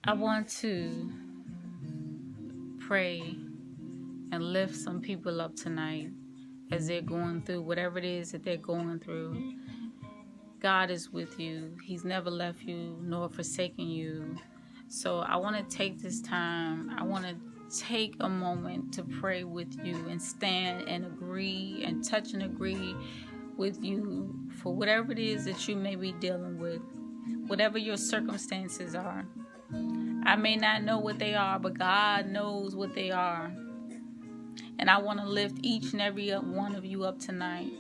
I want to pray and lift some people up tonight as they're going through whatever it is that they're going through. God is with you. He's never left you nor forsaken you. So I want to take this time. I want to take a moment to pray with you and stand and agree and touch and agree with you for whatever it is that you may be dealing with, whatever your circumstances are. I may not know what they are, but God knows what they are. And I want to lift each and every one of you up tonight.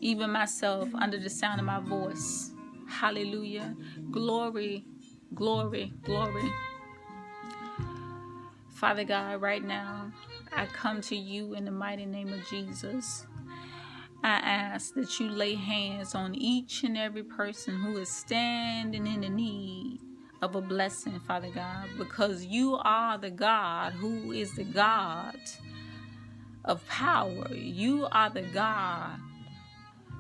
Even myself, under the sound of my voice. Hallelujah. Glory, glory, glory. Father God, right now, I come to you in the mighty name of Jesus. I ask that you lay hands on each and every person who is standing in the need of a blessing, Father God, because you are the God who is the God of power. You are the God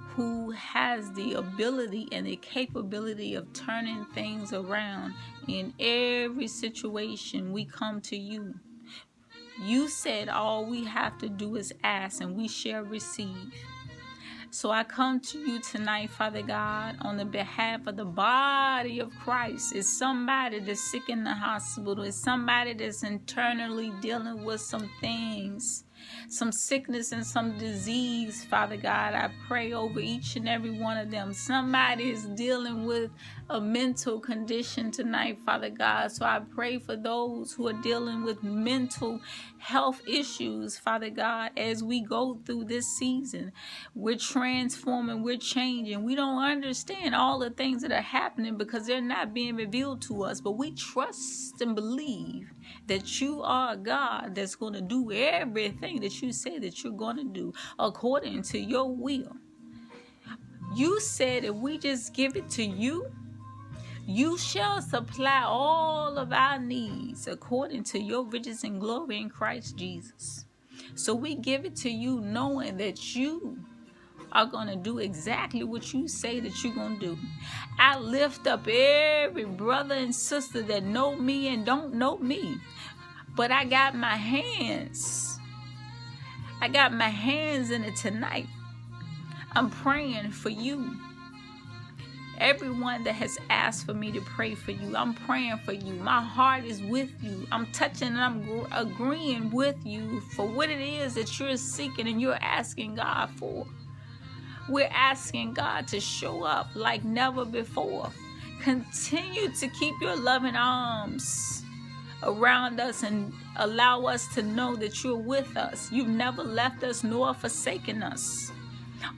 who has the ability and the capability of turning things around. In every situation, we come to you. You said all we have to do is ask and we shall receive. So I come to you tonight, Father God, on the behalf of the body of Christ. It's somebody that's sick in the hospital. It's somebody that's internally dealing with some things, some sickness and some disease, Father God. I pray over each and every one of them. Somebody is dealing with a mental condition tonight, Father God. So I pray for those who are dealing with mental health issues, Father God, as we go through this season. We're transforming, we're changing. We don't understand all the things that are happening because they're not being revealed to us, but we trust and believe that you are a God that's going to do everything that you say that you're going to do according to your will. You said if we just give it to you, you shall supply all of our needs according to your riches and glory in Christ Jesus. So we give it to you knowing that you are going to do exactly what you say that you're going to do. I lift up every brother and sister that know me and don't know me. But I got my hands in it tonight. I'm praying for you. Everyone that has asked for me to pray for you, I'm praying for you. My heart is with you. I'm touching and I'm agreeing with you for what it is that you're seeking and you're asking God for. We're asking God to show up like never before. Continue to keep your loving arms around us and allow us to know that you're with us. You've never left us nor forsaken us.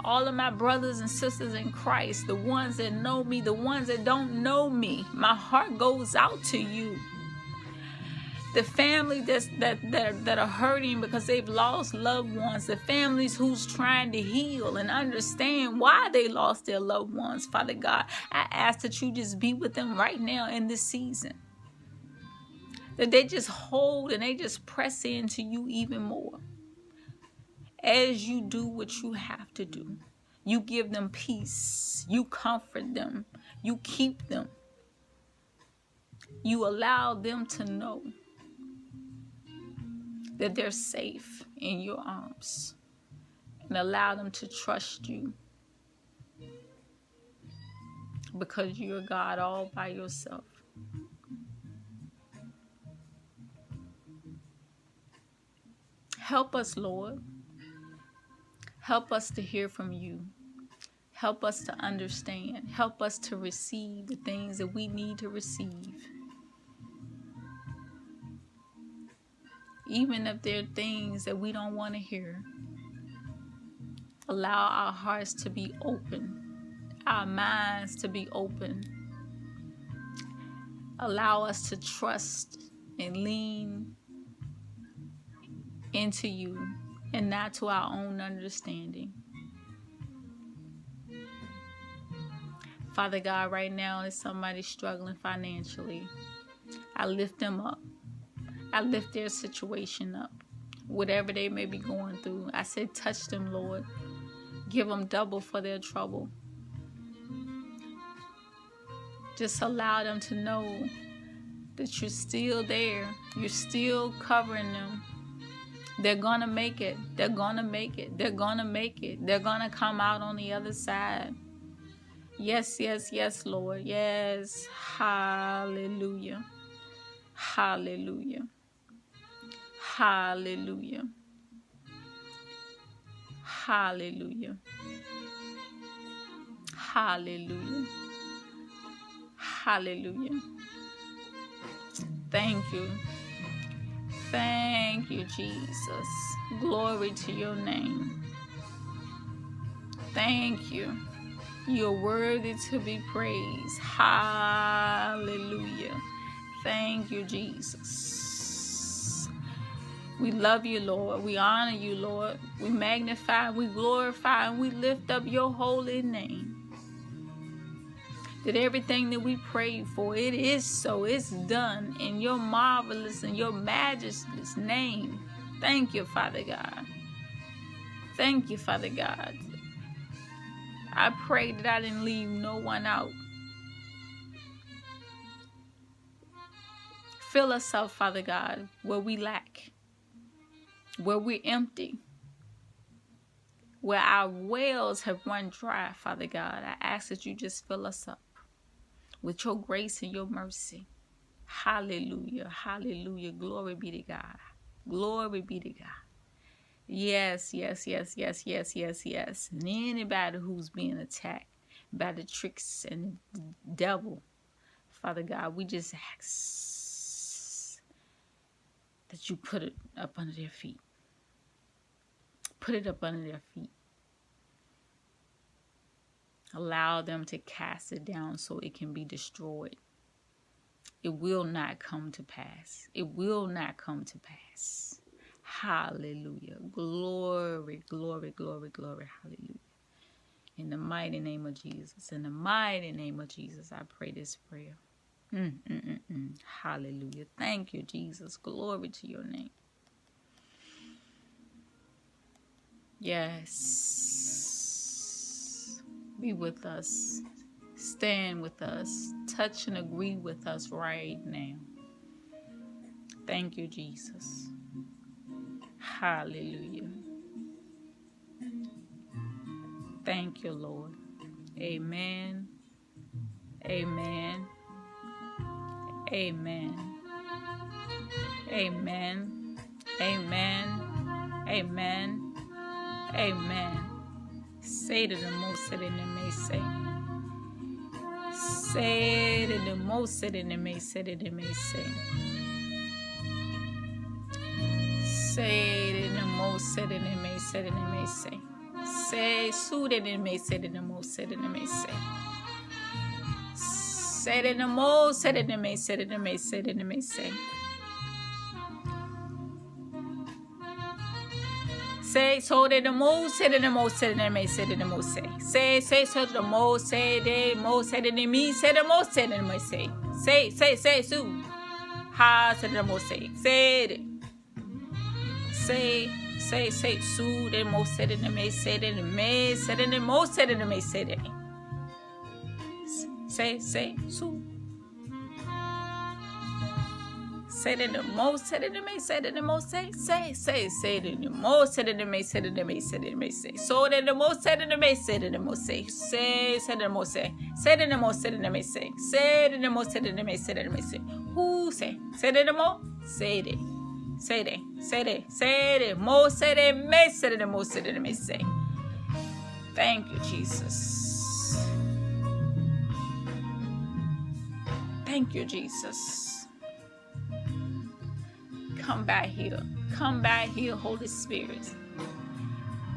All of my brothers and sisters in Christ, the ones that know me, the ones that don't know me, my heart goes out to you. The family that are hurting because they've lost loved ones, the families who's trying to heal and understand why they lost their loved ones, Father God, I ask that you just be with them right now in this season. That they just hold and they just press into you even more. As you do what you have to do, you give them peace, you comfort them, you keep them, you allow them to know that they're safe in your arms, and allow them to trust you because you're God all by yourself. Help us, Lord. Help us to hear from you. Help us to understand. Help us to receive the things that we need to receive. Even if there are things that we don't want to hear, allow our hearts to be open, our minds to be open. Allow us to trust and lean into you and not to our own understanding. Father God, right now, if somebody's struggling financially, I lift them up. I lift their situation up. Whatever they may be going through, I say, touch them, Lord. Give them double for their trouble. Just allow them to know that you're still there. You're still covering them. They're gonna make it. They're gonna make it. They're gonna make it. They're gonna come out on the other side. Yes, yes, yes, Lord. Yes. Hallelujah. Hallelujah. Hallelujah. Hallelujah. Hallelujah. Hallelujah. Thank you. Thank you, Jesus. Glory to your name. Thank you. You're worthy to be praised. Hallelujah. Thank you, Jesus. We love you, Lord. We honor you, Lord. We magnify, we glorify, and we lift up your holy name. That everything that we prayed for, it is so. It's done in your marvelous and your majesty's name. Thank you, Father God. Thank you, Father God. I pray that I didn't leave no one out. Fill us up, Father God, where we lack, where we're empty, where our wells have run dry, Father God. I ask that you just fill us up with your grace and your mercy. Hallelujah. Hallelujah. Glory be to God. Glory be to God. Yes, yes, yes, yes, yes, yes, yes. And anybody who's being attacked by the tricks and the devil, Father God, we just ask that you put it up under their feet. Put it up under their feet. Allow them to cast it down so it can be destroyed. It will not come to pass. It will not come to pass. Hallelujah. Glory, glory, glory, glory. Hallelujah. In the mighty name of Jesus. In the mighty name of Jesus, I pray this prayer. Hallelujah. Thank you, Jesus. Glory to your name. Yes. Be with us. Stand with us. Touch and agree with us right now. Thank you, Jesus. Hallelujah. Thank you, Lord. Amen. Amen. Amen. Amen. Amen. Amen. Amen. Say to the most that in the may say. Say to the most that in the may say that it may say. Say to the most that in the may say that it may say. Say so that it may say that the most that it may say. Say to the most that it may say that it may say that it may say. Say so that the most said in the most said in the may said in the most say. Say so the most say the most said in the me said the most said in the may say. Say so. Ha said the most say. Say so the most said in the may said in the may said in the most said in the may said in. Say so. Say that the most said it may say that the most say that the most said it may say that the may say that it may say so that the most said it may say that the most say that the most say that the most said it may say that the most said it may say that it may say who say that the most say that most said it may say that the most said it may say. Thank you, Jesus. Thank you, Jesus. Come back here. Come back here, Holy Spirit.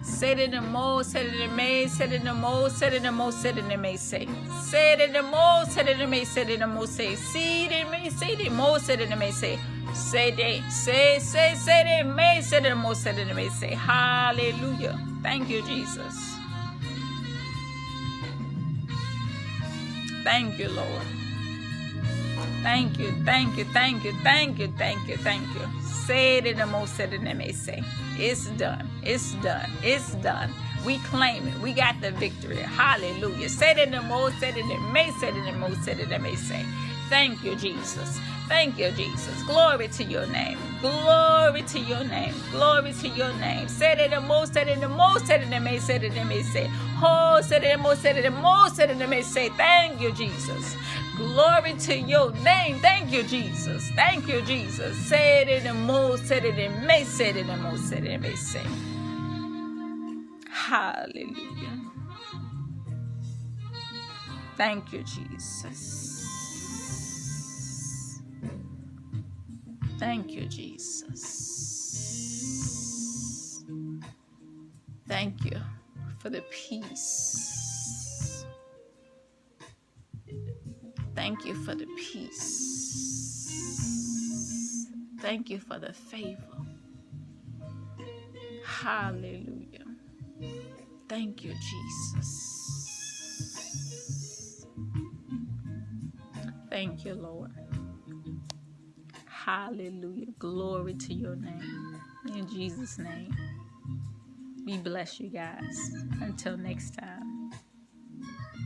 Say that the most, say that it may, say that the most, say that the most, say that it may say. Say that the most, say that it may, say that the most say. See that it may, say that the most, say that it may say. Say that, say that it may, say that the most, say that it may say. Hallelujah. Thank you, Jesus. Thank you, Lord. Thank you. Say it in the most that it may say. It's done. We claim it. We got the victory. Hallelujah. Say it in the most that it may say. It in the most that it may say. Thank you, Jesus. Thank you, Jesus. Glory to your name. Glory to your name. Glory to your name. Said it the most, said it the most, said it the may, said it the may say. Oh, said it the most, said it the most, said it the may say. Thank you, Jesus. Glory to your name. Thank you, Jesus. Thank you, Jesus. Said it the most, said it the may, said it the most, said it the may say. Hallelujah. Thank you, Jesus. Thank you, Jesus. Thank you for the peace. Thank you for the peace. Thank you for the favor. Hallelujah. Thank you, Jesus. Thank you, Lord. Hallelujah. Glory to your name. In Jesus' name. We bless you guys. Until next time.